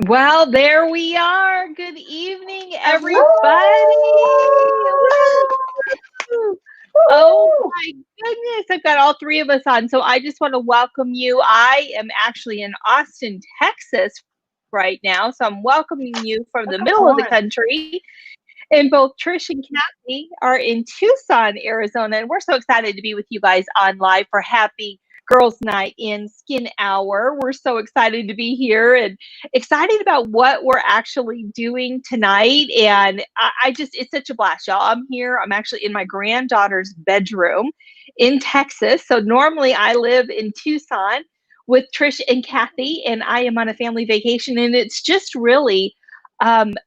Well, there we are. Good evening, Hello. everybody. Woo! Oh Woo-hoo. my goodness, I've got all three of us on. So I just want to welcome you. I am actually in Austin, Texas right now. So I'm welcoming you from the Welcome middle of the on. country. And both Trish and Kathy are in Tucson, Arizona. And we're so excited to be with you guys on live for Happy Girls Night in Skin Hour. We're so excited to be here and excited about what we're actually doing tonight. And I just, it's such a blast, y'all. I'm here. I'm actually in my granddaughter's bedroom in Texas. So normally I live in Tucson with Trish and Kathy, and I am on a family vacation. And it's just really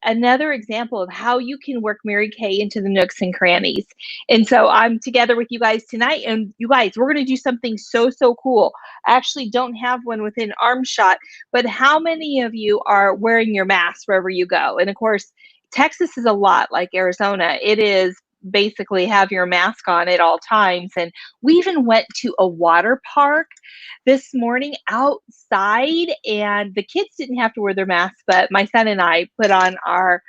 another example of how you can work Mary Kay into the nooks and crannies. And so I'm together with you guys tonight, and you guys, we're going to do something so cool. I actually don't have one within arm shot, but how many of you are wearing your mask wherever you go? And of course, Texas is a lot like Arizona. It is basically have your mask on at all times. And we even went to a water park this morning outside, and the kids didn't have to wear their masks, but my son and I put on our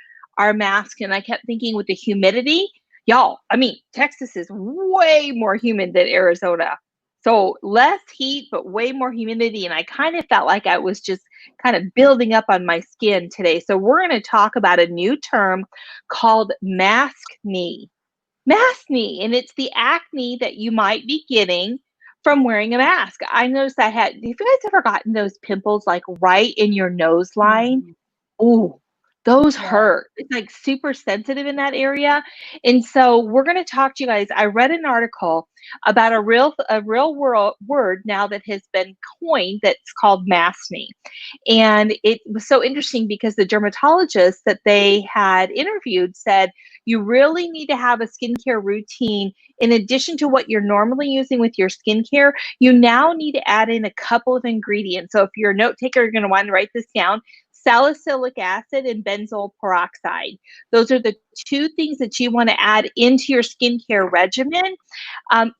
mask. And I kept thinking, with the humidity, y'all, I mean, Texas is way more humid than Arizona. So less heat, but way more humidity. And I kind of felt like I was just kind of building up on my skin today. So we're going to talk about a new term called maskne. Maskne, and it's the acne that you might be getting from wearing a mask. I noticed have you guys ever gotten those pimples like right in your nose line? Mhm. Ooh, those Yeah. hurt. It's like super sensitive in that area. And so we're going to talk to you guys. I read an article about a real world word now that has been coined that's called maskne. And it was so interesting because the dermatologist that they had interviewed said you really need to have a skincare routine in addition to what you're normally using with your skincare. You now need to add in a couple of ingredients. So if you're a note taker, you're going to want to write this down: salicylic acid and benzoyl peroxide. Those are the two things that you want to add into your skincare regimen.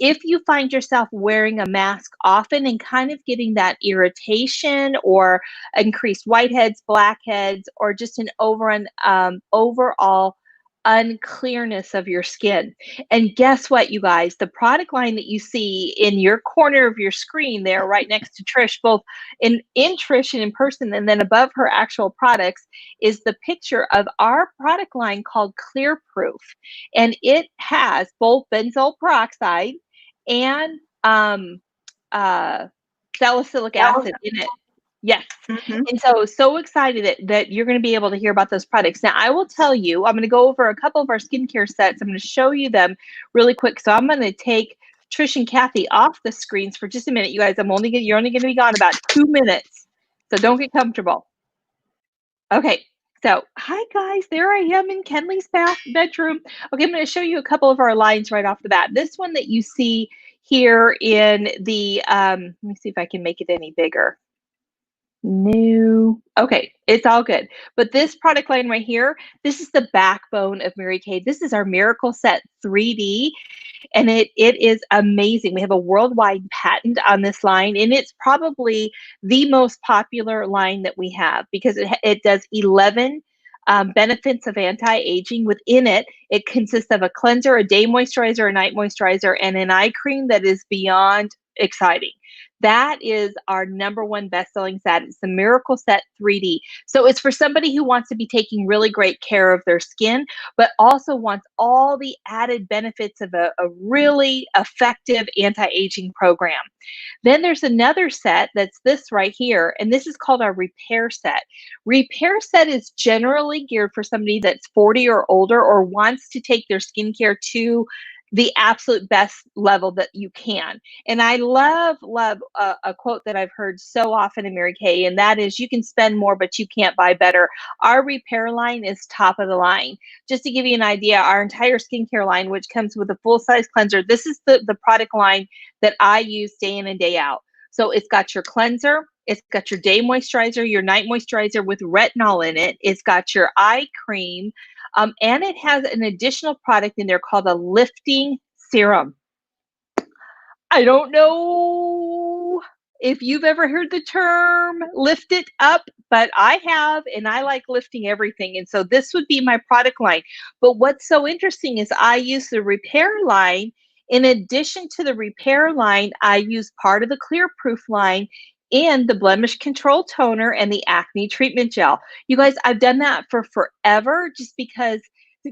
If you find yourself wearing a mask often and kind of getting that irritation or increased whiteheads, blackheads, or just an overall unclearness of your skin. And guess what, you guys? The product line that you see in your corner of your screen there, right next to Trish, both in Trish and in person, and then above her actual products, is the picture of our product line called Clearproof. And it has both benzoyl peroxide and uh, salicylic That was acid in it. Yes. mhm. And so excited that you're going to be able to hear about those products. Now, I will tell you, I'm going to go over a couple of our skincare sets. I'm going to show you them really quick. So I'm going to take Trish and Kathy off the screens for just a minute. You guys, you're only going to be gone about 2 minutes. So don't get comfortable. Okay. So, hi guys, there I am in Kenley's bedroom. Okay, I'm going to show you a couple of our lines right off the bat. This one that you see here in the, let me see if I can make it any bigger. New. Okay, it's all good. But this product line right here, this is the backbone of Mary Kay. This is our Miracle Set 3D, and it is amazing. We have a worldwide patent on this line, and it's probably the most popular line that we have because it does 11 benefits of anti-aging. Within it, it consists of a cleanser, a day moisturizer, a night moisturizer, and an eye cream that is beyond exciting. That is our number one best-selling set. It's the Miracle Set 3D. So it's for somebody who wants to be taking really great care of their skin, but also wants all the added benefits of a really effective anti-aging program. Then there's another set that's this right here, and this is called our Repair Set. Repair Set is generally geared for somebody that's 40 or older or wants to take their skincare to the absolute best level that you can. And I love a quote that I've heard so often in Mary Kay, and that is, you can spend more, but you can't buy better. Our repair line is top of the line. Just to give you an idea, our entire skincare line, which comes with a full-size cleanser, this is the product line that I use day in and day out. So it's got your cleanser, it's got your day moisturizer, your night moisturizer with retinol in it, it's got your eye cream, and it has an additional product in there called a lifting serum. I don't know if you've ever heard the term lift it up, but I have, and I like lifting everything. And so this would be my product line. But what's so interesting is I use the repair line. In addition to the repair line, I use part of the Clearproof line and the blemish control toner and the acne treatment gel. You guys, I've done that for forever just because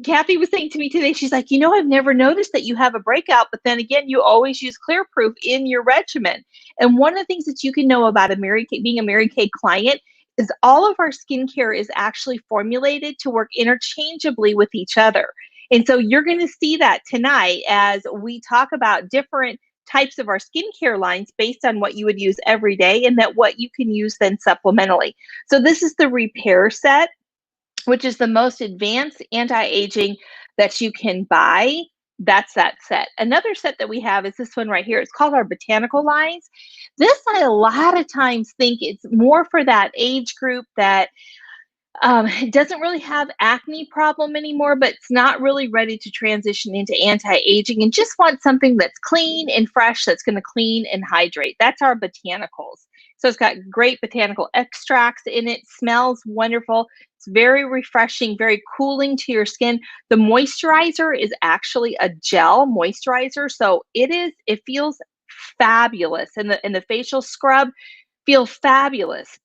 Kathy was saying to me today, she's like, I've never noticed that you have a breakout, but then again, you always use Clearproof in your regimen. And one of the things that you can know about being a Mary Kay client is all of our skincare is actually formulated to work interchangeably with each other. And so you're going to see that tonight as we talk about different types of our skincare lines based on what you would use every day and that what you can use then supplementally. So this is the repair set, which is the most advanced anti-aging that you can buy. That's that set. Another set that we have is this one right here. It's called our botanical lines. This I a lot of times think it's more for that age group that it doesn't really have acne problem anymore, but it's not really ready to transition into anti-aging and just wants something that's clean and fresh, that's going to clean and hydrate. That's our botanicals. So it's got great botanical extracts in it, smells wonderful. It's very refreshing, very cooling to your skin. The moisturizer is actually a gel moisturizer. So it feels fabulous. And the facial scrub feels fabulous.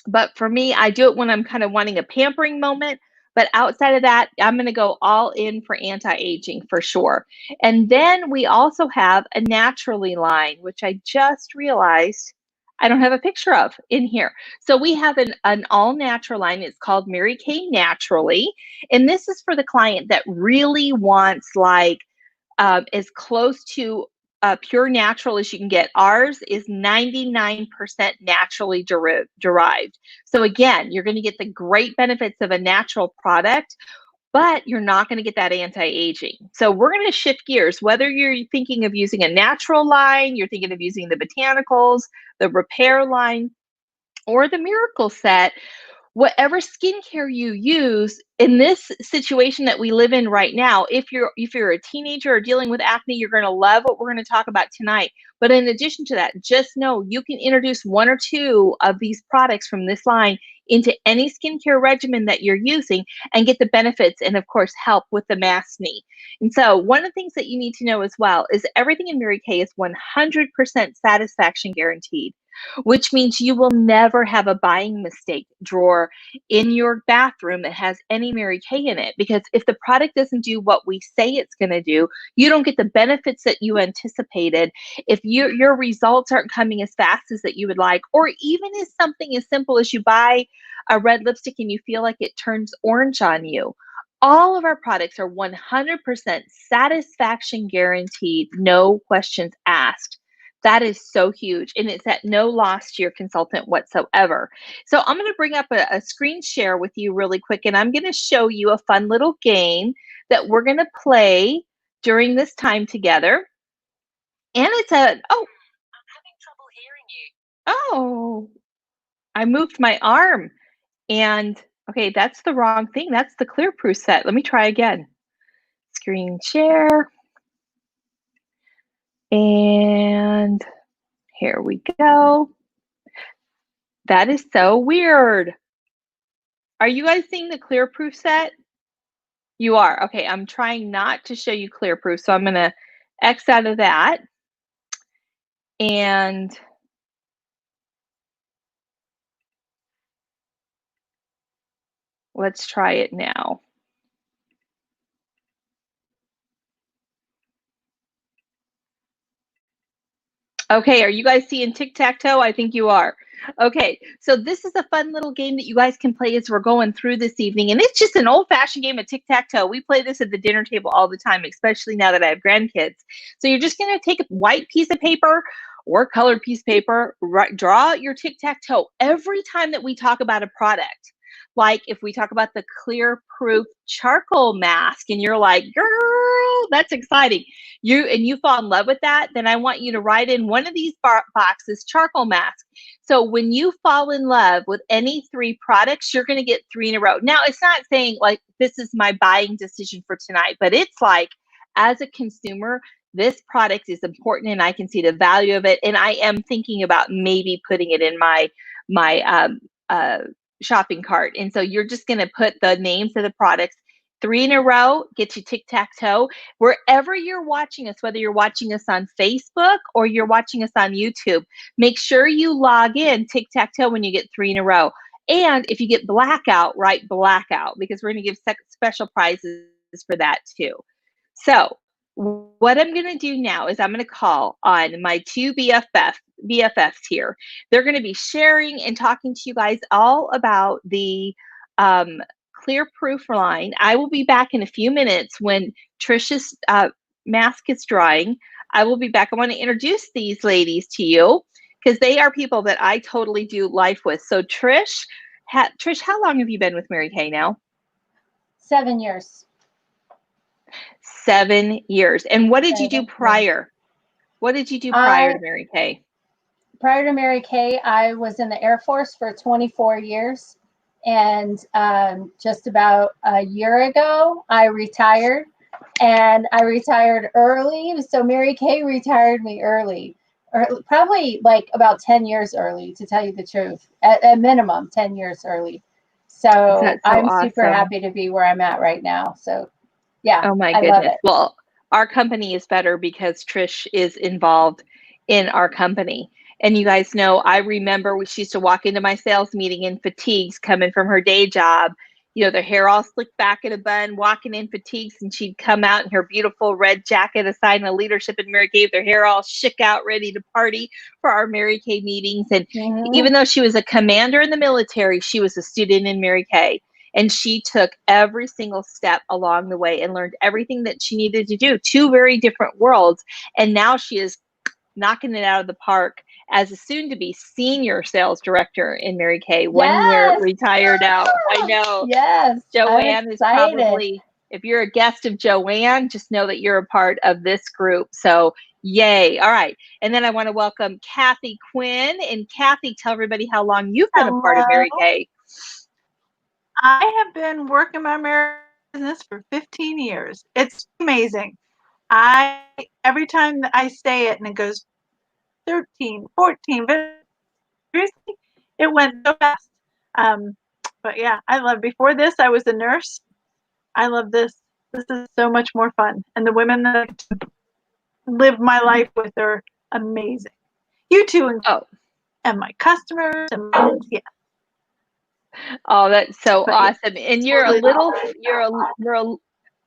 But for me, I do it when I'm kind of wanting a pampering moment. But outside of that, I'm going to go all in for anti-aging for sure. And then we also have a naturally line, which I just realized I don't have a picture of in here. So we have an all natural line. It's called Mary Kay Naturally. And this is for the client that really wants like as close to pure natural as you can get. Ours is 99% naturally derived. So again, you're going to get the great benefits of a natural product, but you're not going to get that anti-aging. So we're going to shift gears. Whether you're thinking of using a natural line, you're thinking of using the botanicals, the repair line, or the miracle set, whatever skincare you use in this situation that we live in right now, if you're a teenager or dealing with acne, you're going to love what we're going to talk about tonight. But in addition to that, just know you can introduce one or two of these products from this line into any skincare regimen that you're using and get the benefits and of course help with the MASKNE. And so one of the things that you need to know as well is everything in Mary Kay is 100% satisfaction guaranteed, which means you will never have a buying mistake drawer in your bathroom that has any Mary Kay in it. Because if the product doesn't do what we say it's going to do, you don't get the benefits that you anticipated. If your results aren't coming as fast as that you would like, or even as something as simple as you buy a red lipstick and you feel like it turns orange on you. All of our products are 100% satisfaction guaranteed, no questions asked. That is so huge, and it's at no loss to your consultant whatsoever. So I'm going to bring up a screen share with you really quick, and I'm going to show you a fun little game that we're going to play during this time together. And it's oh, I'm having trouble hearing you. oh, I moved my arm, and okay, that's the wrong thing. That's the Clearproof set. Let me try again. Screen share, and here we go. That is so weird. Are you guys seeing the Clearproof set? You are. Okay, I'm trying not to show you Clearproof, so I'm going to X out of that. And let's try it now. Okay, are you guys seeing tic-tac-toe? I think you are. Okay, so this is a fun little game that you guys can play as we're going through this evening. And it's just an old-fashioned game of tic-tac-toe. We play this at the dinner table all the time, especially now that I have grandkids. So you're just going to take a white piece of paper or colored piece of paper, draw out your tic-tac-toe every time that we talk about a product. Like if we talk about the Clearproof charcoal mask and you're like, girl, that's exciting. You fall in love with that, then I want you to write in one of these boxes, charcoal mask. So when you fall in love with any three products, you're going to get 3 in a row. Now, it's not saying like this is my buying decision for tonight, but it's like as a consumer, this product is important and I can see the value of it. And I am thinking about maybe putting it in my shopping cart. And so you're just going to put the names of the products 3 in a row, get you tic-tac-toe. Wherever you're watching us, whether you're watching us on Facebook or you're watching us on YouTube, make sure you log in tic-tac-toe when you get 3 in a row. And if you get blackout, write blackout, because we're going to give special prizes for that too. So what I'm going to do now is I'm going to call on my two BFFs here. They're going to be sharing and talking to you guys all about the Clearproof line. I will be back in a few minutes when Trisha's mask is drying. I will be back. I want to introduce these ladies to you because they are people that I totally do life with. So Trish, how long have you been with Mary Kay now? 7 years. 7 years. And what did you do prior? What did you do prior to Mary Kay? Prior to Mary Kay, I was in the Air Force for 24 years. And just about a year ago, I retired. And I retired early. So Mary Kay retired me early. Or probably like about 10 years early, to tell you the truth. At minimum, 10 years early. So I'm super happy to be where I'm at right now. So yeah. Oh my goodness. Well, our company is better because Trish is involved in our company. And you guys know, I remember she used to walk into my sales meeting in fatigues coming from her day job, you know, their hair all slicked back in a bun, walking in fatigues, and she'd come out in her beautiful red jacket, a sign of leadership in Mary Kay, their hair all shook out, ready to party for our Mary Kay meetings. And even though she was a commander in the military, she was a student in Mary Kay. And she took every single step along the way and learned everything that she needed to do. 2 very different worlds. And now she is knocking it out of the park as a soon-to-be senior sales director in Mary Kay. 1 year retired out. I know. Yes. Joanne is probably, if you're a guest of Joanne, just know that you're a part of this group. So yay. All right. And then I want to welcome Kathy Quinn. And Kathy, tell everybody how long you've been a part of Mary Kay. I have been working my Mary business for 15 years. It's amazing. Every time that I say it and it goes 13, 14, seriously, it went so fast. But yeah, I love, before this, I was a nurse. I love this. This is so much more fun. And the women that I live my life with are amazing. You too. And my customers and yeah. Oh, that's so awesome. And you're a little,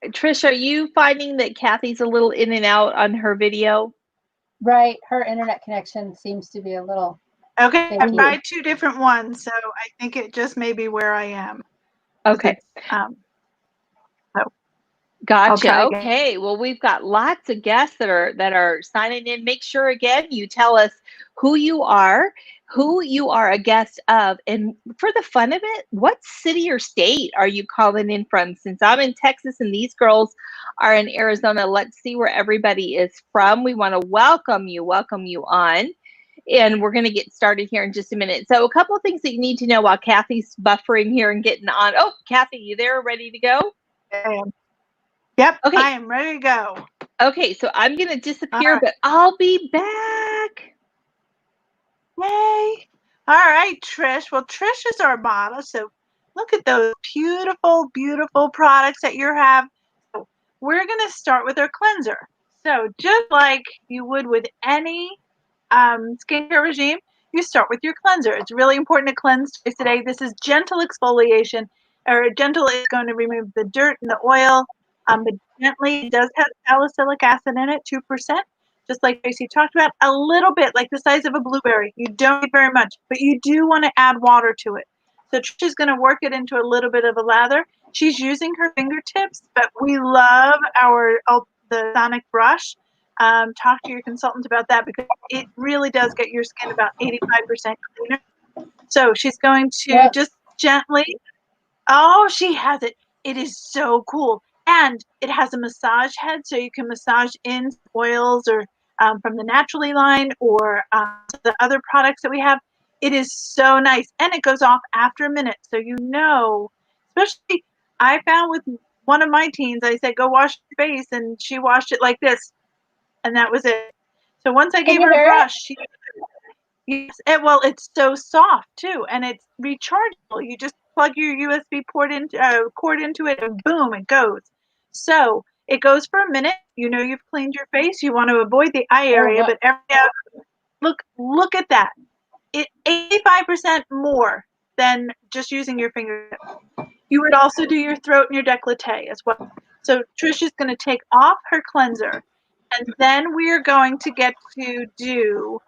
Trish, are you finding that Kathy's a little in and out on her video? Right. Her internet connection seems to be a little. Okay. I tried 2 different ones. So I think it just may be where I am. Okay. Gotcha. Okay. Well, we've got lots of guests that are signing in. Make sure again you tell us who you are a guest of, and for the fun of it, what city or state are you calling in from? Since I'm in Texas and these girls are in Arizona, let's see where everybody is from. We want to welcome you on. And we're going to get started here in just a minute. So a couple of things that you need to know while Kathy's buffering here and getting on. Oh, Kathy, you there? Ready to go? I am. Yep. Okay. I am ready to go. Okay. So I'm going to disappear, but I'll be back. Yay. All right, Trish. Well, Trish is our model. So look at those beautiful, beautiful products that you have. So we're going to start with our cleanser. So just like you would with any skincare regime, you start with your cleanser. It's really important to cleanse twice a day. This is gentle exfoliation, or gentle is going to remove the dirt and the oil. But gently, it does have salicylic acid in it, 2%. Just like Tracy talked about, a little bit, like the size of a blueberry. You don't need very much, but you do want to add water to it. So Trish is going to work it into a little bit of a lather. She's using her fingertips, but we love the sonic brush. Talk to your consultant about that because it really does get your skin about 85% cleaner. So she's going to just gently, she has it. It is so cool. And it has a massage head, so you can massage in oils or from the Naturally line or the other products that we have. It is so nice. And it goes off after a minute. So especially I found with one of my teens, I said, go wash your face. And she washed it like this. and that was it. So once I Can gave you her a hear it? brush, yes, well, it's so soft too, and it's rechargeable. You just plug your USB cord into it, and boom, it goes. So it goes for a minute. You know you've cleaned your face. You want to avoid the eye area, yeah. but look at that. It 85% more than just using your fingertip. You would also do your throat and your décolleté as well. So Trish is going to take off her cleanser, and then we are going to get to do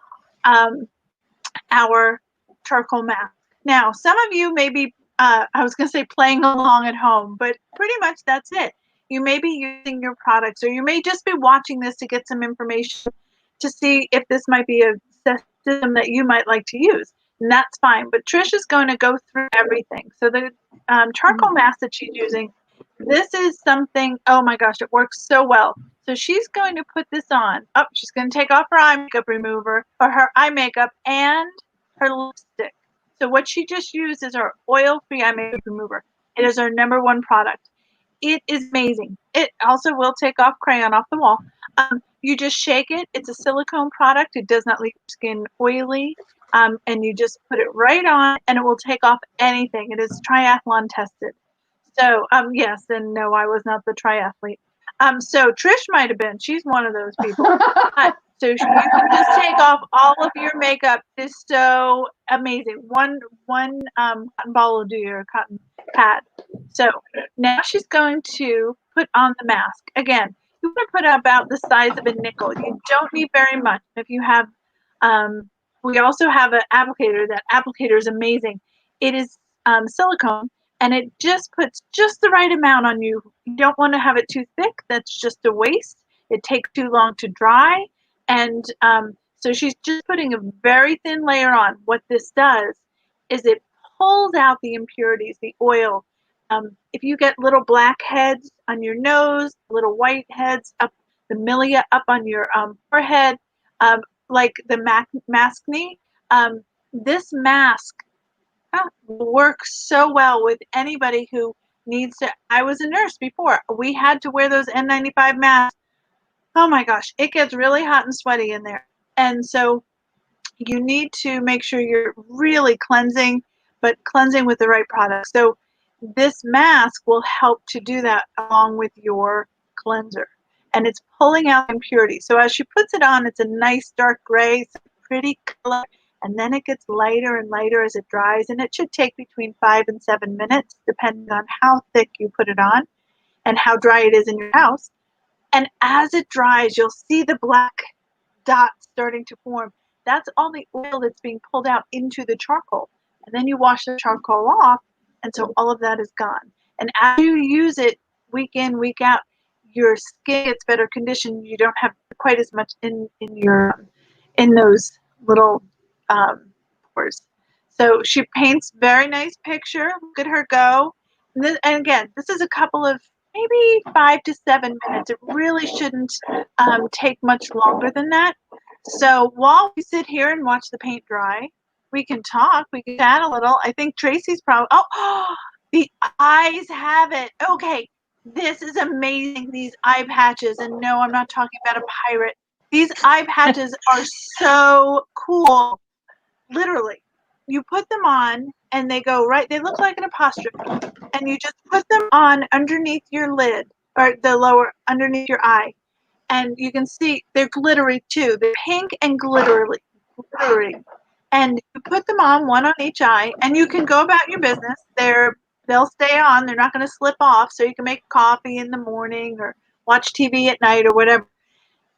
our charcoal mask. Now, some of you may be, I was going to say playing along at home, but pretty much that's it. You may be using your products, or you may just be watching this to get some information to see if this might be a system that you might like to use. And that's fine. But Trish is going to go through everything. So the charcoal mask that she's using, this is something, oh my gosh, it works so well. So she's going to put this on. Oh, she's going to take off her eye makeup remover, or her eye makeup, and her lipstick. So what she just used is our oil-free eye makeup remover. It is our #1 product. It is amazing. It also will take off crayon off the wall. You just shake it. It's a silicone product. It does not leave your skin oily. And you just put it right on, and it will take off anything. It is triathlon tested. So, yes and no, I was not the triathlete. So Trish might have been. She's one of those people. So you can just take off all of your makeup. It's so amazing. One cotton ball will do your cotton pad. So now she's going to put on the mask. Again, you want to put about the size of a nickel. You don't need very much. If you have, we also have an applicator. That applicator is amazing. It is silicone, and it just puts just the right amount on you. You don't want to have it too thick. That's just a waste. It takes too long to dry. And so she's just putting a very thin layer on. What this does is it pulls out the impurities, the oil. If you get little black heads on your nose, little white heads up, the milia up on your forehead, like the MASKNE, this mask works so well with anybody who needs to. I was a nurse before. We had to wear those N95 masks. Oh my gosh, it gets really hot and sweaty in there. And so you need to make sure you're really cleansing, but cleansing with the right product. So this mask will help to do that along with your cleanser. And it's pulling out impurities. So as she puts it on, it's a nice dark gray, pretty color. And then it gets lighter and lighter as it dries. And it should take between 5 and 7 minutes, depending on how thick you put it on and how dry it is in your house. And as it dries, you'll see the black dots starting to form. That's all the oil that's being pulled out into the charcoal. And then you wash the charcoal off, and so all of that is gone. And as you use it week in, week out, your skin gets better conditioned. You don't have quite as much in those little pores. So she paints very nice picture. Look at her go. And again, this is a couple of maybe 5 to 7 minutes. It really shouldn't take much longer than that. So while we sit here and watch the paint dry, we can talk, we can chat a little. I think Tracy's probably, the eyes have it. Okay, this is amazing, these eye patches. And no, I'm not talking about a pirate. These eye patches are so cool. Literally, you put them on and they go right, they look like an apostrophe. And you just put them on underneath your lid, or the lower, underneath your eye. And you can see they're glittery too. They're pink and glittery. And you put them on, one on each eye, and you can go about your business. They'll stay on. They're not going to slip off. So you can make coffee in the morning or watch TV at night or whatever.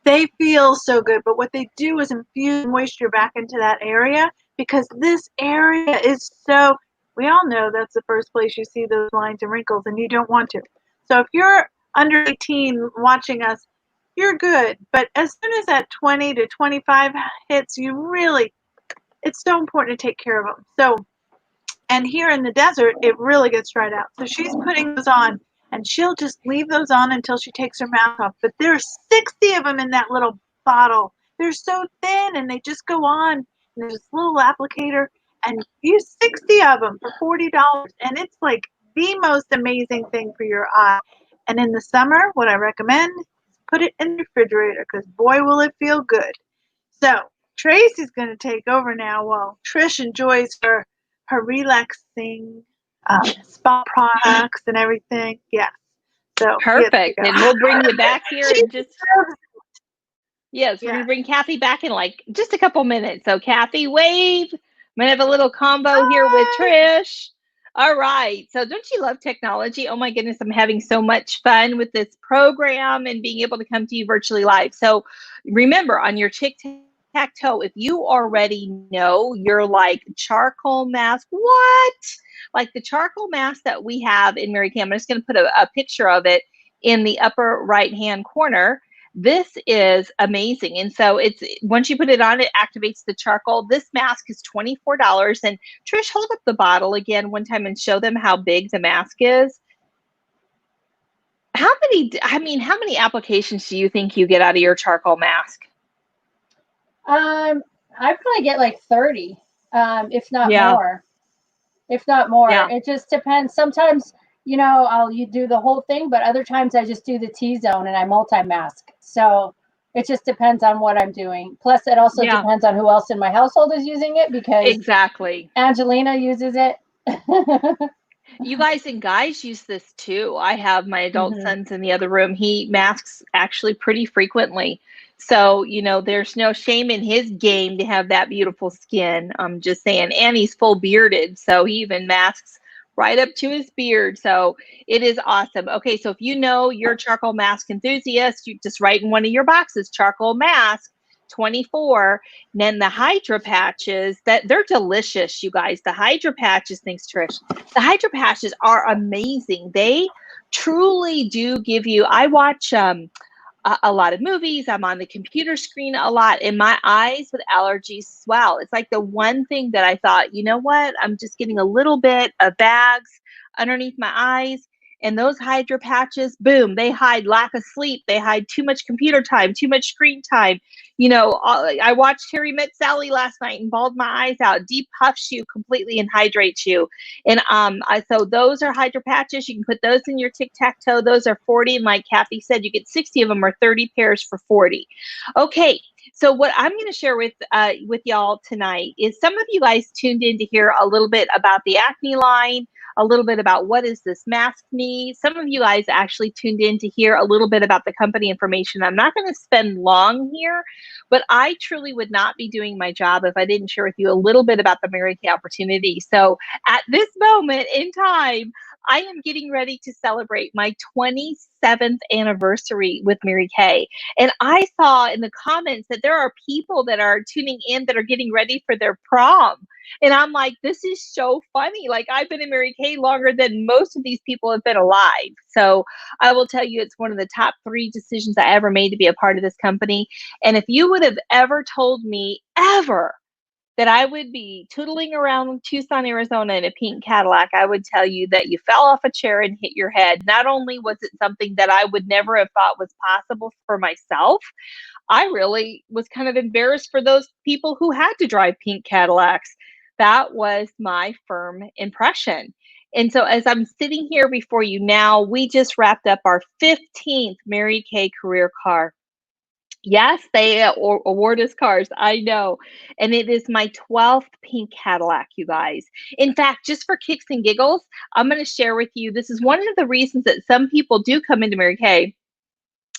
They feel so good, but what they do is infuse moisture back into that area, because this area is so, we all know that's the first place you see those lines and wrinkles, and you don't want to. So if you're under 18 watching us, you're good. But as soon as that 20 to 25 hits, it's so important to take care of them. So, and here in the desert, it really gets dried out. So she's putting those on, and she'll just leave those on until she takes her mask off. But there's 60 of them in that little bottle. They're so thin, and they just go on. And there's this little applicator, and you use 60 of them for $40. And it's like the most amazing thing for your eye. And in the summer, what I recommend is put it in the refrigerator because boy, will it feel good. So Tracy's going to take over now while Trish enjoys her relaxing spa products and everything. Yeah. So Perfect. And we'll bring you back here in just, yes, we're Yeah. going to bring Kathy back in like just a couple minutes. So Kathy, wave. I'm going to have a little combo here with Trish. All right. So don't you love technology? Oh my goodness, I'm having so much fun with this program and being able to come to you virtually live. So remember, on your tic-tac-toe, if you already know your like charcoal mask, what? Like the charcoal mask that we have in Mary Kay, I'm just going to put a picture of it in the upper right-hand corner. This is amazing. And so it's, once you put it on, it activates the charcoal. This mask is $24. And Trish, hold up the bottle again one time and show them how big the mask is. How many applications do you think you get out of your charcoal mask? I probably get like 30, if not Yeah. more. If not more. Yeah. It just depends. Sometimes, you know, you do the whole thing, but other times I just do the T-zone and I multi-mask. So it just depends on what I'm doing. Plus, it also Yeah. depends on who else in my household is using it, because Exactly. Angelina uses it. You guys and guys use this too. I have my adult Mhm. sons in the other room. He masks actually pretty frequently. So, you know, there's no shame in his game to have that beautiful skin. I'm just saying. And he's full bearded, so he even masks right up to his beard. So it is awesome. Okay, so if you know you're a charcoal mask enthusiast, you just write in one of your boxes, charcoal mask 24. And then the Hydra patches, that they're delicious, you guys. The Hydra patches, thanks Trish. The Hydra patches are amazing. They truly do give you, I watch a lot of movies. I'm on the computer screen a lot, and my eyes with allergies swell. It's like the one thing that I thought, you know what? I'm just getting a little bit of bags underneath my eyes. And those Hydra patches, boom, they hide lack of sleep. They hide too much computer time, too much screen time. You know, I watched Harry Met Sally last night and bawled my eyes out. Deep puffs you completely and hydrates you. And so those are Hydra patches. You can put those in your tic-tac-toe. Those are 40. And like Kathy said, you get 60 of them or 30 pairs for 40. Okay. So what I'm going to share with y'all tonight is some of you guys tuned in to hear a little bit about the acne line, a little bit about what is this MASKNE. Some of you guys actually tuned in to hear a little bit about the company information. I'm not going to spend long here, but I truly would not be doing my job if I didn't share with you a little bit about the Mary Kay opportunity. So at this moment in time, I am getting ready to celebrate my 27th anniversary with Mary Kay. And I saw in the comments that there are people that are tuning in that are getting ready for their prom. And I'm like, this is so funny. Like, I've been in Mary Kay longer than most of these people have been alive. So I will tell you, it's one of the top 3 decisions I ever made to be a part of this company. And if you would have ever told me ever that I would be tootling around Tucson, Arizona in a pink Cadillac, I would tell you that you fell off a chair and hit your head. Not only was it something that I would never have thought was possible for myself, I really was kind of embarrassed for those people who had to drive pink Cadillacs. That was my firm impression. And so as I'm sitting here before you now, we just wrapped up our 15th Mary Kay career car. Yes, they award us cars, I know. And it is my 12th pink Cadillac, you guys. In fact, just for kicks and giggles, I'm going to share with you, this is one of the reasons that some people do come into Mary Kay,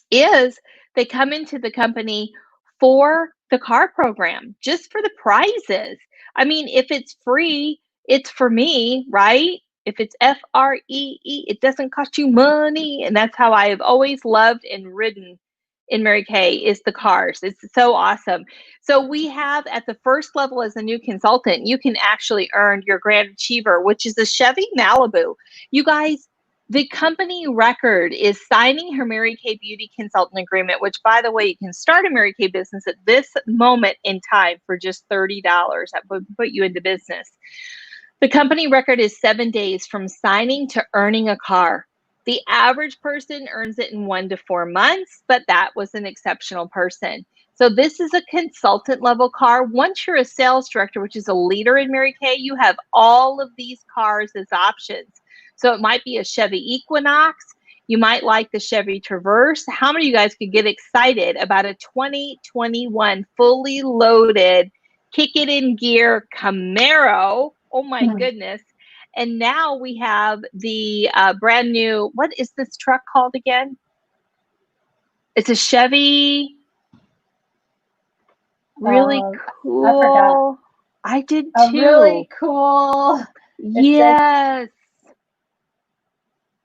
is they come into the company for the car program, just for the prizes. I mean, if it's free, it's for me, right? If it's FREE, it doesn't cost you money. And that's how I have always loved and ridden in Mary Kay, is the cars. It's so awesome. So we have at the first level as a new consultant, you can actually earn your Grand Achiever, which is a Chevy Malibu. You guys, the company record is signing her Mary Kay Beauty Consultant Agreement, which, by the way, you can start a Mary Kay business at this moment in time for just $30. That would put you into business. The company record is 7 days from signing to earning a car. The average person earns it in 1 to 4 months, but that was an exceptional person. So this is a consultant level car. Once you're a sales director, which is a leader in Mary Kay, you have all of these cars as options. So it might be a Chevy Equinox. You might like the Chevy Traverse. How many of you guys could get excited about a 2021 fully loaded, kick it in gear Camaro? Oh my goodness. And now we have the brand new, what is this truck called again? It's a Chevy. Really cool. I forgot. I did A too. really cool. Yes.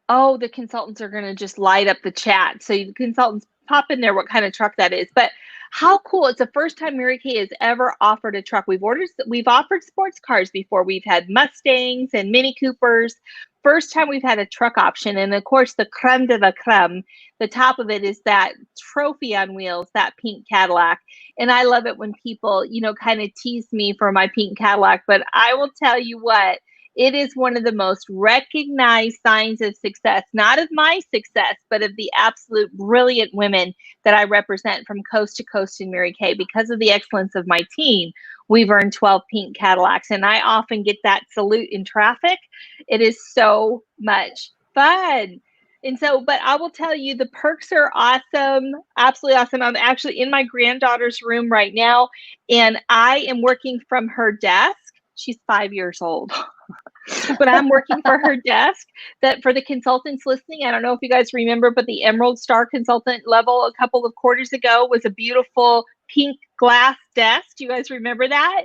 Oh, the consultants are going to just light up the chat. So the consultants pop in there what kind of truck that is. But how cool. It's the first time Mary Kay has ever offered a truck. We've offered sports cars before. We've had Mustangs and Mini Coopers. First time we've had a truck option. And of course, the creme de la creme, the top of it is that trophy on wheels, that pink Cadillac. And I love it when people, you know, kind of tease me for my pink Cadillac. But I will tell you what, it is one of the most recognized signs of success, not of my success, but of the absolute brilliant women that I represent from coast to coast in Mary Kay. Because of the excellence of my team, we've earned 12 pink Cadillacs, and I often get that salute in traffic. It is so much fun. And so, but I will tell you, the perks are awesome, absolutely awesome. I'm actually in my granddaughter's room right now, and I am working from her desk. She's 5 years old. But I'm working for her desk. That for the consultants listening, I don't know if you guys remember, but the Emerald Star consultant level a couple of quarters ago was a beautiful pink glass desk. Do you guys remember that?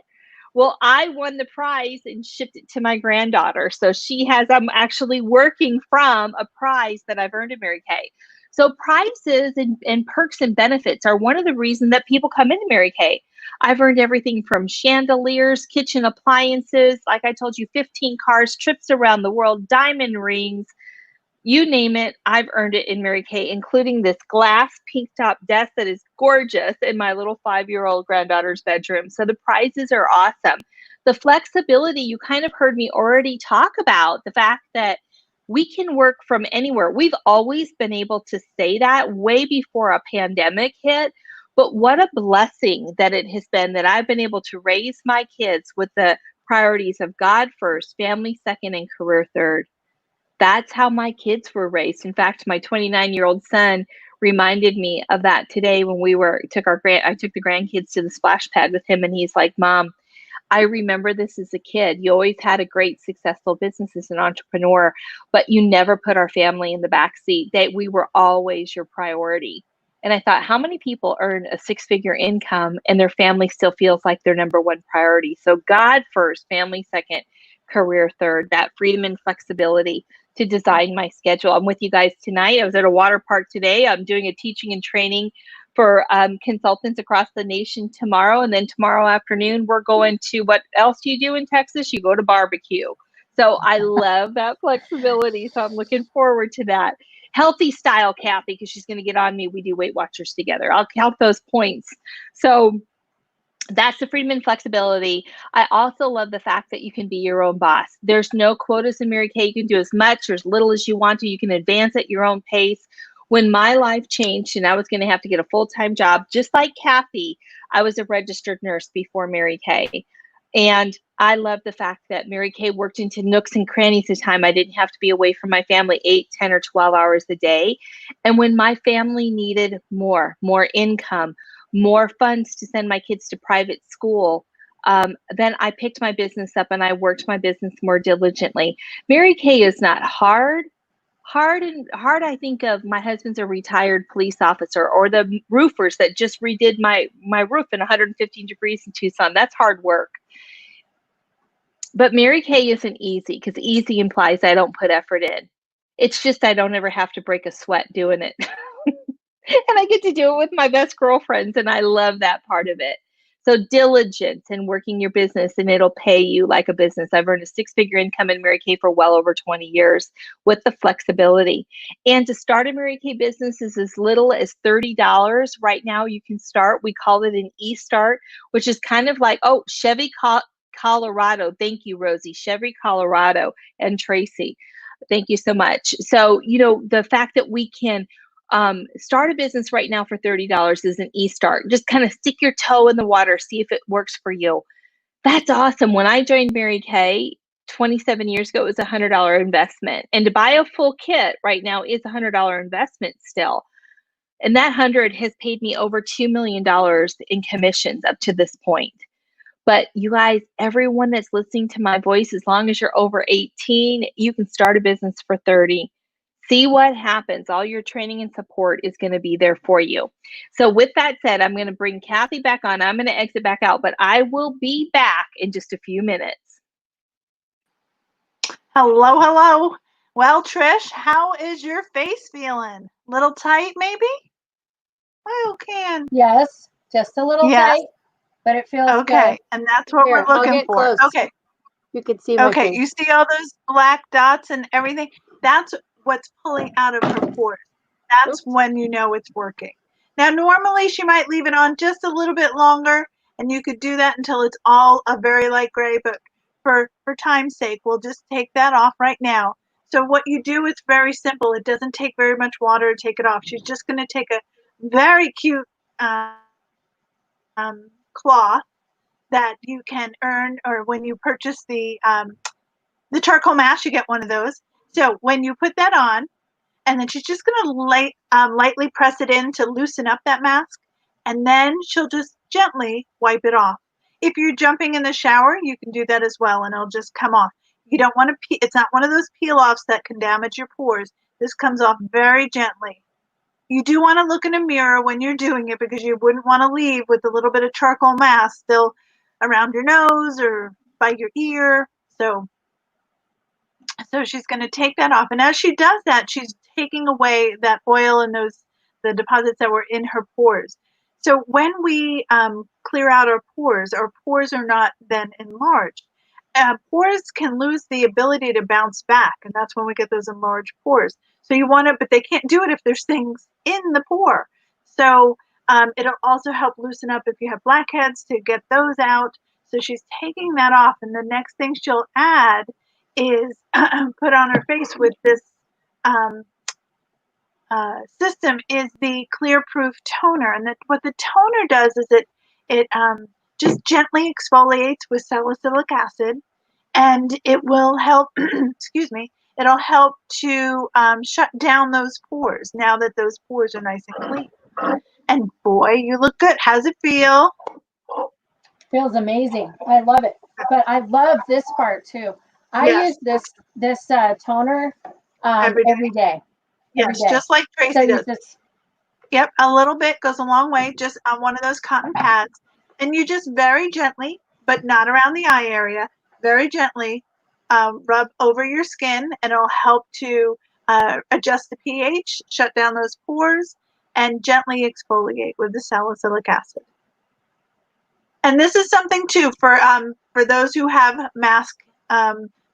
Well, I won the prize and shipped it to my granddaughter. So I'm actually working from a prize that I've earned in Mary Kay. So prizes and perks and benefits are one of the reasons that people come into Mary Kay. I've earned everything from chandeliers, kitchen appliances, like I told you, 15 cars, trips around the world, diamond rings, you name it, I've earned it in Mary Kay, including this glass pink top desk that is gorgeous in my little 5-year-old granddaughter's bedroom. So the prizes are awesome. The flexibility, you kind of heard me already talk about, the fact that we can work from anywhere. We've always been able to say that way before a pandemic hit. But what a blessing that it has been that I've been able to raise my kids with the priorities of God first, family second, and career third. That's how my kids were raised. In fact, my 29-year-old son reminded me of that today when I took the grandkids to the splash pad with him, and he's like, "Mom, I remember this as a kid. You always had a great, successful business as an entrepreneur, but you never put our family in the back seat. We were always your priority." And I thought, how many people earn a 6-figure income and their family still feels like their number one priority? So God first, family second, career third, that freedom and flexibility to design my schedule. I'm with you guys tonight. I was at a water park today. I'm doing a teaching and training for consultants across the nation tomorrow. And then tomorrow afternoon, we're going to, what else do you do in Texas? You go to barbecue. So I love that flexibility. So I'm looking forward to that. Healthy style, Kathy, because she's going to get on me. We do Weight Watchers together. I'll count those points. So that's the freedom and flexibility. I also love the fact that you can be your own boss. There's no quotas in Mary Kay. You can do as much or as little as you want to. You can advance at your own pace. When my life changed and I was going to have to get a full-time job, just like Kathy, I was a registered nurse before Mary Kay. And I love the fact that Mary Kay worked into nooks and crannies of time. I didn't have to be away from my family 8, 10, or 12 hours a day. And when my family needed more income, more funds to send my kids to private school, then I picked my business up and I worked my business more diligently. Mary Kay is not hard. Hard, I think of my husband's a retired police officer, or the roofers that just redid my roof in 115 degrees in Tucson. That's hard work. But Mary Kay isn't easy, because easy implies I don't put effort in. It's just I don't ever have to break a sweat doing it. And I get to do it with my best girlfriends, and I love that part of it. So diligence in working your business, and it'll pay you like a business. I've earned a 6-figure income in Mary Kay for well over 20 years with the flexibility. And to start a Mary Kay business is as little as $30. Right now you can start. We call it an e-start, which is kind of like, oh, Chevy Colorado. Thank you, Rosie. Chevy Colorado and Tracy. Thank you so much. So, you know, the fact that we can start a business right now for $30 is an e-start. Just kind of stick your toe in the water, see if it works for you. That's awesome. When I joined Mary Kay 27 years ago, it was a $100 investment. And to buy a full kit right now is a $100 investment still. And that 100 has paid me over $2 million in commissions up to this point. But you guys, everyone that's listening to my voice, as long as you're over 18, you can start a business for 30. See what happens. All your training and support is going to be there for you. So with that said, I'm going to bring Kathy back on. I'm going to exit back out, but I will be back in just a few minutes. Hello, hello. Well, Trish, how is your face feeling? Little tight, maybe? Oh, can. Yes, just a little Yes. tight, but it feels Okay, good. and that's what Here, we're I'll looking get for. close. Okay, You can see my okay. face. You see all those black dots and everything? That's what's pulling out of her pores. That's Oops. when you know it's working. Now, normally she might leave it on just a little bit longer, and you could do that until it's all a very light gray, but for time's sake, we'll just take that off right now. So what you do is very simple. It doesn't take very much water to take it off. She's just going to take a very cute cloth that you can earn, or when you purchase the charcoal mask, you get one of those. So when you put that on, and then she's just going to lightly press it in to loosen up that mask, and then she'll just gently wipe it off. If you're jumping in the shower, you can do that as well, and it'll just come off. You don't want to it's not one of those peel-offs that can damage your pores. This comes off very gently. You do want to look in a mirror when you're doing it, because you wouldn't want to leave with a little bit of charcoal mask still around your nose or by your ear. So she's going to take that off. And as she does that, she's taking away that oil and the deposits that were in her pores. So when we clear out our pores are not then enlarged. Pores can lose the ability to bounce back, and that's when we get those enlarged pores. So you want to, but they can't do it if there's things in the pore. So it'll also help loosen up if you have blackheads, to get those out. So she's taking that off, and the next thing she'll add is put on her face with this system is the Clearproof toner. And what the toner does is it just gently exfoliates with salicylic acid, and it will help, excuse me, it'll help to shut down those pores now that those pores are nice and clean. And boy, you look good. How's it feel? Feels amazing. I love it. But I love this part too. I Yes. use this toner Every every day. Yes, day. just like Tracy So does. this, Yep, a little bit goes a long way, just on one of those cotton pads. And you just very gently, but not around the eye area, very gently rub over your skin, and it'll help to adjust the pH, shut down those pores, and gently exfoliate with the salicylic acid. And this is something too for those who have mask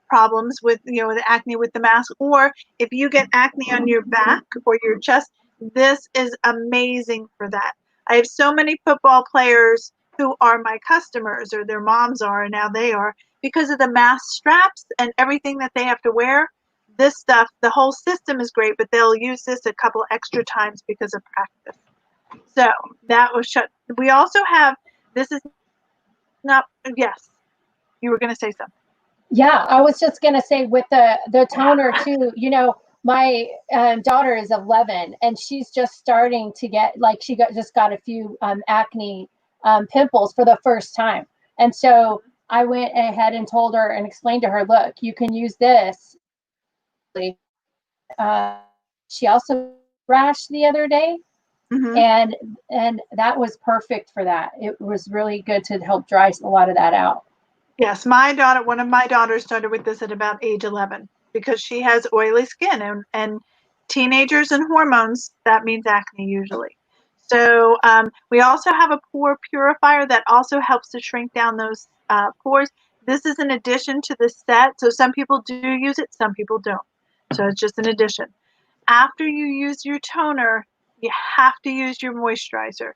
problems with with acne with the mask, or if you get acne on your back or your chest, this is amazing for that. I have so many football players who are my customers, or their moms are, and now they are, because of the mask straps and everything that they have to wear. This stuff, the whole system is great, but they'll use this a couple extra times because of practice. So that was shut. We also have, this is not, yes, you were going to say something. yeah, I was just gonna say with the toner too. My daughter is 11, and she's just starting to get, like, just got a few acne pimples for the first time, and so I went ahead and told her and explained to her, look, you can use this. She also rashed the other day, and that was perfect for that. It was really good to help dry a lot of that out. Yes, one of my daughters started with this at about age 11, because she has oily skin, and teenagers and hormones, that means acne usually. So we also have a pore purifier that also helps to shrink down those pores. This is an addition to the set. So some people do use it, some people don't. So it's just an addition. After you use your toner, you have to use your moisturizer.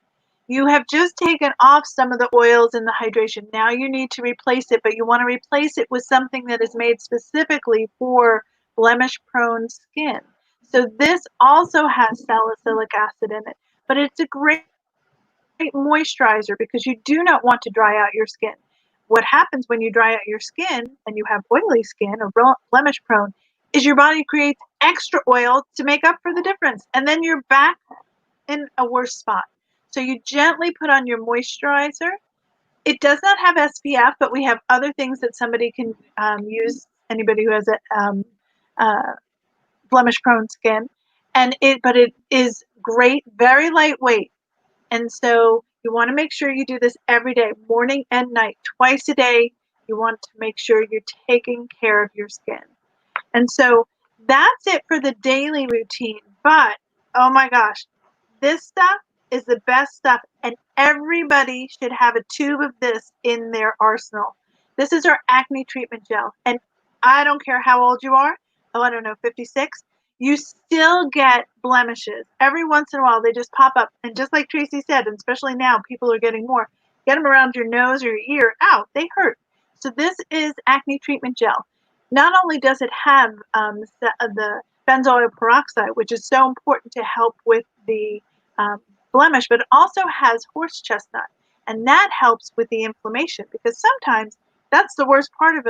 You have just taken off some of the oils and the hydration. Now you need to replace it, but you want to replace it with something that is made specifically for blemish-prone skin. So this also has salicylic acid in it, but it's a great moisturizer because you do not want to dry out your skin. what happens when you dry out your skin and you have oily skin or blemish prone is your body creates extra oil to make up for the difference. And then you're back in a worse spot. So you gently put on your moisturizer. It does not have SPF, but we have other things that somebody can use, anybody who has a blemish-prone skin. But it is great, very lightweight. And so you want to make sure you do this every day, morning and night, twice a day. You want to make sure you're taking care of your skin. And so that's it for the daily routine. But, oh my gosh, this stuff is the best stuff, and everybody should have a tube of this in their arsenal. This is our acne treatment gel, and I don't care how old you are. Oh, I don't know, 56. You still get blemishes. Every once in a while, they just pop up, and just like Tracy said, and especially now, people are getting more. Get them around your nose or your ear. Ow, they hurt. So this is acne treatment gel. Not only does it have the benzoyl peroxide, which is so important to help with the blemish, but it also has horse chestnut, and that helps with the inflammation, because sometimes that's the worst part of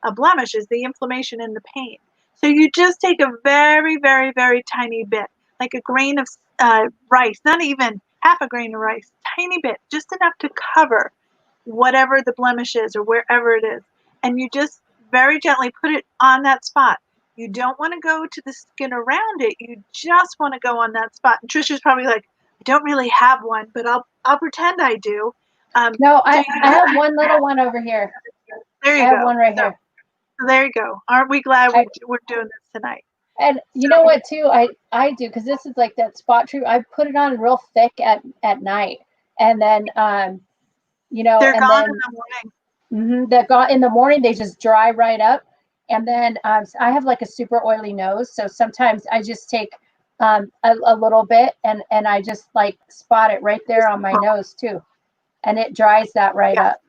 a blemish is the inflammation and the pain. So you just take a very, very, very tiny bit, like a grain of rice, not even half a grain of rice, tiny bit, just enough to cover whatever the blemish is or wherever it is, and you just very gently put it on that spot. You don't want to go to the skin around it. You just want to go on that spot. And Trisha's probably like, I don't really have one, but I'll pretend I do. No, I have one little one over here. There you I go. have one right here. So there you go. Aren't we glad we're doing this tonight? And you know what too, I do, because this is like that spot treatment. I put it on real thick at night, and then you know, they're and gone then in the morning. they're gone in the morning. They just dry right up, and then I have like a super oily nose, so sometimes I just take a little bit and I just like spot it right there on my nose too, and it dries that right up.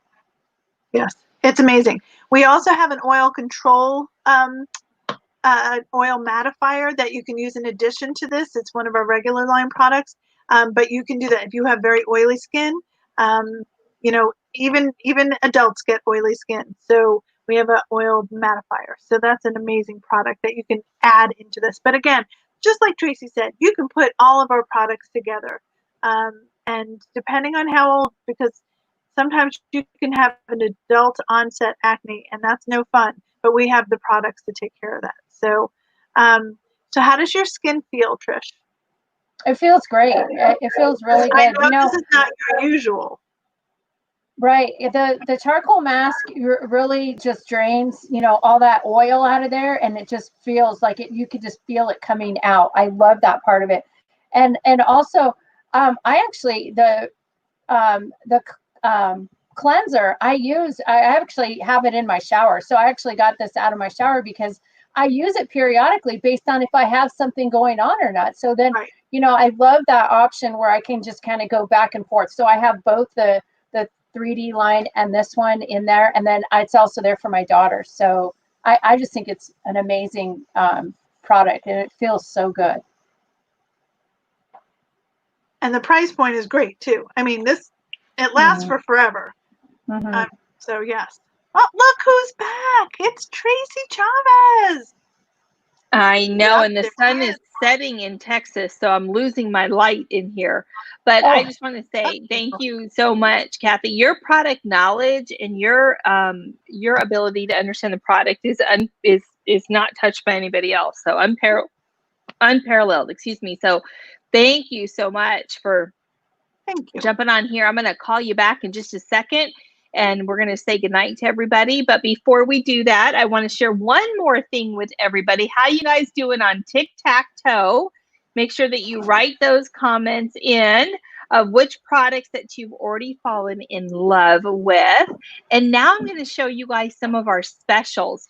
Yes, it's amazing. We also have an oil control oil mattifier that you can use in addition to this. It's one of our regular line products, but you can do that if you have very oily skin. You know, even adults get oily skin, so we have an oil mattifier. So that's an amazing product that you can add into this. But again, just like Tracy said, you can put all of our products together, and depending on how old, because sometimes you can have an adult onset acne, and that's no fun. But we have the products to take care of that. So, so how does your skin feel, Trish? It feels great. It feels really good. I know this is not your usual. Right. The charcoal mask really just drains, you know, all that oil out of there, and it just feels like it. You could just feel it coming out. I love that part of it, and also, I actually the cleanser I actually have it in my shower. So I actually got this out of my shower because I use it periodically based on if I have something going on or not. So then, Right. you know, I love that option where I can just kind of go back and forth. So I have both the 3D line and this one in there, and then it's also there for my daughter. So I just think it's an amazing product, and it feels so good. And the price point is great too. I mean, it lasts for forever. So yes. Oh, look who's back! It's Tracy Chavez. I know, and the sun is setting in Texas, so I'm losing my light in here. But I just want to say thank you so much, Kathy. Your product knowledge and your ability to understand the product is not touched by anybody else. So unparalleled. Excuse me. So thank you so much for jumping on here. I'm going to call you back in just a second, and we're going to say goodnight to everybody. But before we do that, I want to share one more thing with everybody. How you guys doing on tic-tac-toe? Make sure that you write those comments in of which products that you've already fallen in love with. And now I'm going to show you guys some of our specials.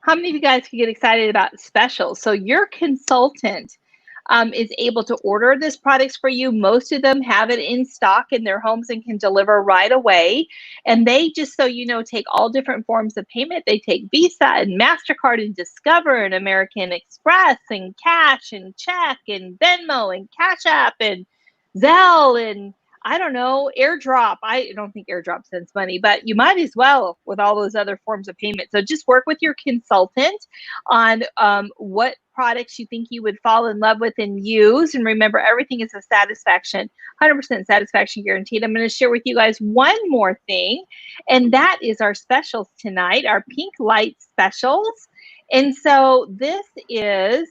How many of you guys can get excited about specials? So your consultant is able to order this products for you. Most of them have it in stock in their homes and can deliver right away. And they, just so you know, take all different forms of payment. They take Visa and MasterCard and Discover and American Express and cash and check and Venmo and Cash App and Zelle and I don't know, airdrop. I don't think airdrop sends money, but you might as well with all those other forms of payment. So just work with your consultant on what products you think you would fall in love with and use. And remember, everything is a satisfaction, 100% satisfaction guaranteed. I'm going to share with you guys one more thing, and that is our specials tonight, our pink light specials. And so this is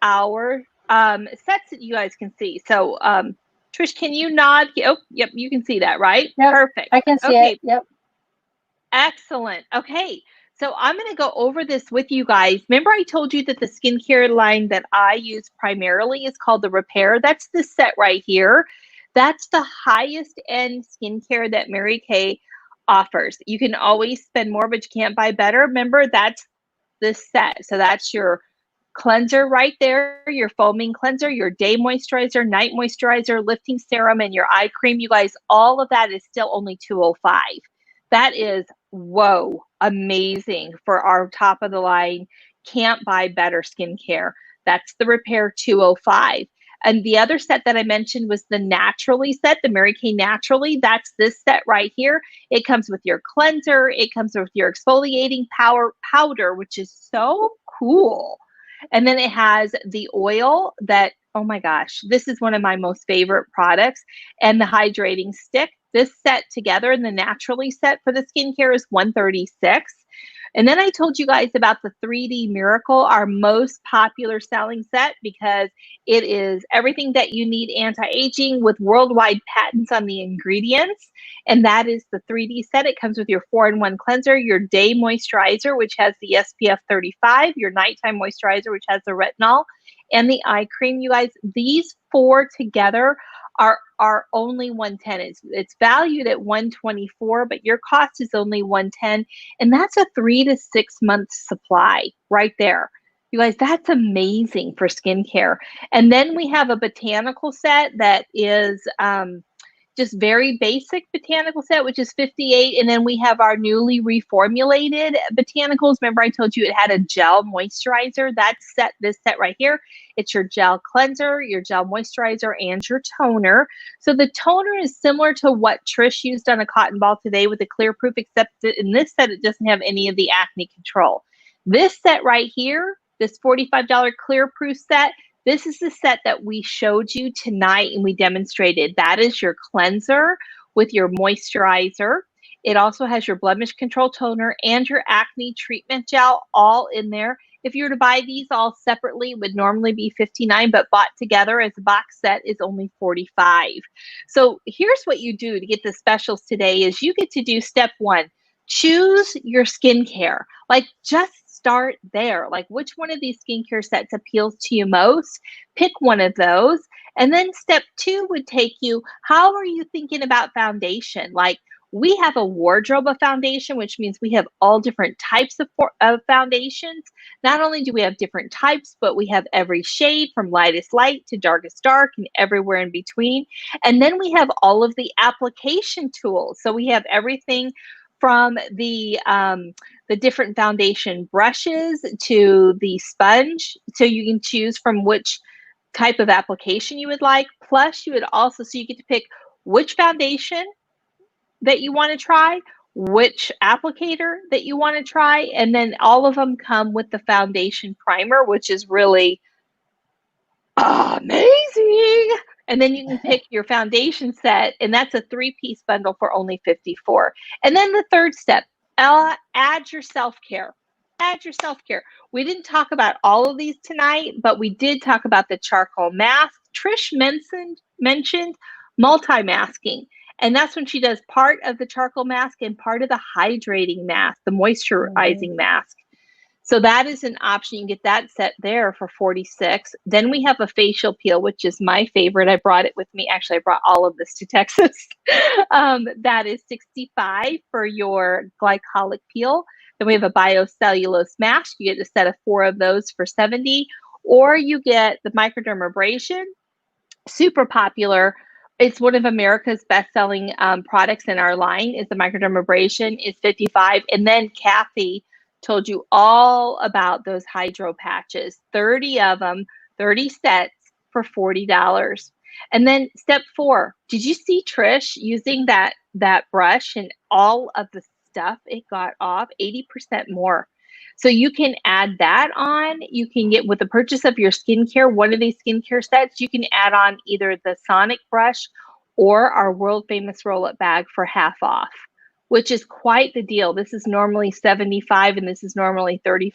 our sets that you guys can see. So Trish, can you nod? Oh, yep, you can see that, right? Yep, Perfect. I can see it. Yep. Excellent. Okay, so I'm going to go over this with you guys. Remember I told you that the skincare line that I use primarily is called the Repair. That's the set right here. That's the highest end skincare that Mary Kay offers. You can always spend more, but you can't buy better. Remember, that's this set. So that's your cleanser right there, your foaming cleanser, your day moisturizer, night moisturizer, lifting serum, and your eye cream. You guys, all of that is still only $205. That is, whoa, amazing for our top of the line. Can't buy better skincare. That's the Repair 205. And the other set that I mentioned was the Naturally set, the Mary Kay Naturally. That's this set right here. It comes with your cleanser. It comes with your exfoliating powder, which is so cool. And then it has the oil that, oh my gosh, this is one of my most favorite products, and the hydrating stick. This set together in the Naturally set for the skincare is $136. And then I told you guys about the 3D Miracle, our most popular selling set, because it is everything that you need anti-aging with worldwide patents on the ingredients. And that is the 3D set. It comes with your 4-in-1 cleanser, your day moisturizer, which has the SPF 35, your nighttime moisturizer, which has the retinol, and the eye cream. You guys, these four together are only $110. It's valued at $124, but your cost is only $110, and that's a 3 to 6 month supply right there. You guys, that's amazing for skincare. And then we have a botanical set that is just very basic botanical set, which is $58. And then we have our newly reformulated botanicals. Remember I told you it had a gel moisturizer. That's this set right here. It's your gel cleanser, your gel moisturizer, and your toner. So the toner is similar to what Trish used on a cotton ball today with the Clearproof, except that in this set, it doesn't have any of the acne control. This set right here, this $45 Clearproof set, this is the set that we showed you tonight and we demonstrated. That is your cleanser with your moisturizer. It also has your blemish control toner and your acne treatment gel all in there. If you were to buy these all separately, it would normally be $59, but bought together as a box set is only $45. So here's what you do to get the specials today is you get to do step one. Choose your skincare. Like, just start there. Like, which one of these skincare sets appeals to you most? Pick one of those. And then step two would take you, how are you thinking about foundation? Like, we have a wardrobe of foundation, which means we have all different types of foundations. Not only do we have different types, but we have every shade from lightest light to darkest dark and everywhere in between. And then we have all of the application tools. So we have everything from the different foundation brushes to the sponge. So you can choose from which type of application you would like. Plus, you would also, so you get to pick which foundation that you want to try, which applicator that you want to try, and then all of them come with the foundation primer, which is really amazing. And then you can pick your foundation set, and that's a 3-piece bundle for only $54. And then the third step, add your self-care. Add your self-care. We didn't talk about all of these tonight, but we did talk about the charcoal mask. Trish mentioned multi-masking. And that's when she does part of the charcoal mask and part of the hydrating mask, the moisturizing mask. So that is an option. You can get that set there for $46. Then we have a facial peel, which is my favorite. I brought it with me. Actually, I brought all of this to Texas. That is $65 for your glycolic peel. Then we have a biocellulose mask. You get a set of 4 of those for $70. Or you get the microdermabrasion, super popular. It's one of America's best-selling products in our line. Is the microdermabrasion is $55. And then Kathy told you all about those hydro patches, 30 of them, 30 sets for $40. And then step 4, did you see Trish using that brush and all of the stuff it got off? 80% more. So you can add that on. You can get, with the purchase of your skincare, one of these skincare sets, you can add on either the Sonic brush or our world famous roll-up bag for half off, which is quite the deal. This is normally $75 and this is normally $35.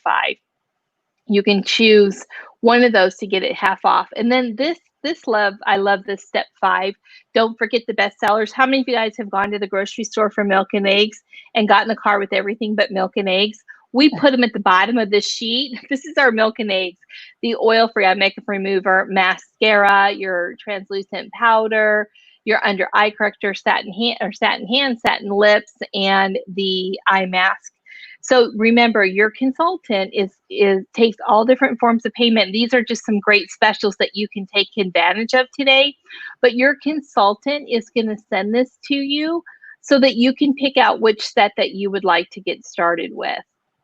You can choose one of those to get it half off. And then this love, I love this step 5. Don't forget the best sellers. How many of you guys have gone to the grocery store for milk and eggs and got in the car with everything but milk and eggs? We put them at the bottom of this sheet. This is our milk and eggs, the oil-free eye makeup remover, mascara, your translucent powder, your under eye corrector, satin hand, satin lips, and the eye mask. So remember, your consultant takes all different forms of payment. These are just some great specials that you can take advantage of today. But your consultant is going to send this to you so that you can pick out which set that you would like to get started with.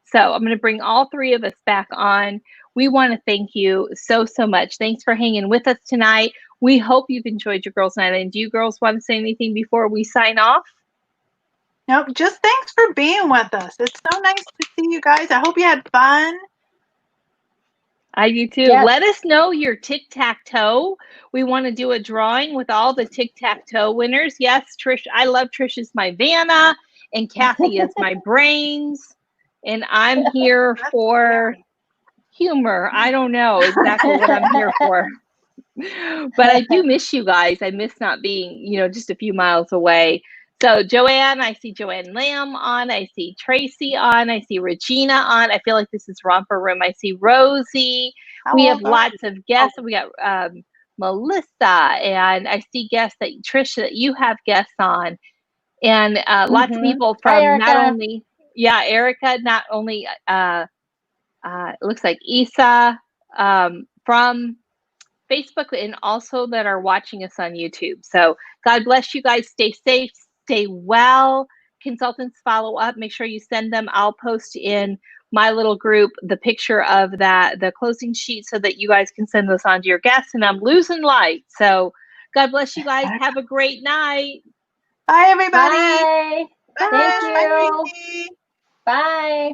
So I'm going to bring all 3 of us back on. We want to thank you so much. Thanks for hanging with us tonight. We hope you've enjoyed your girls' night. And do you girls want to say anything before we sign off? Nope, just thanks for being with us. It's so nice to see you guys. I hope you had fun. I do too. Yes. Let us know your tic-tac-toe. We want to do a drawing with all the tic-tac-toe winners. Yes, Trish, I love Trish is my Vanna and Kathy is my brains. And I'm here for humor. I don't know exactly what I'm here for. But I do miss you guys. I miss not being, just a few miles away. So Joanne, I see Joanne Lamb on. I see Tracy on. I see Regina on. I feel like this is Romper Room. I see Rosie. We have lots of guests. We got Melissa, and I see guests that Trisha, that you have guests on, and lots of people from not only, Erica, not only it looks like Isa from Facebook, and also that are watching us on YouTube. So God bless you guys. Stay safe, stay well. Consultants follow up. Make sure you send them. I'll post in my little group the picture of the closing sheet so that you guys can send those on to your guests. And I'm losing light. So God bless you guys. Have a great night. Bye, everybody. Bye. Bye. Thank you. Bye. Bye.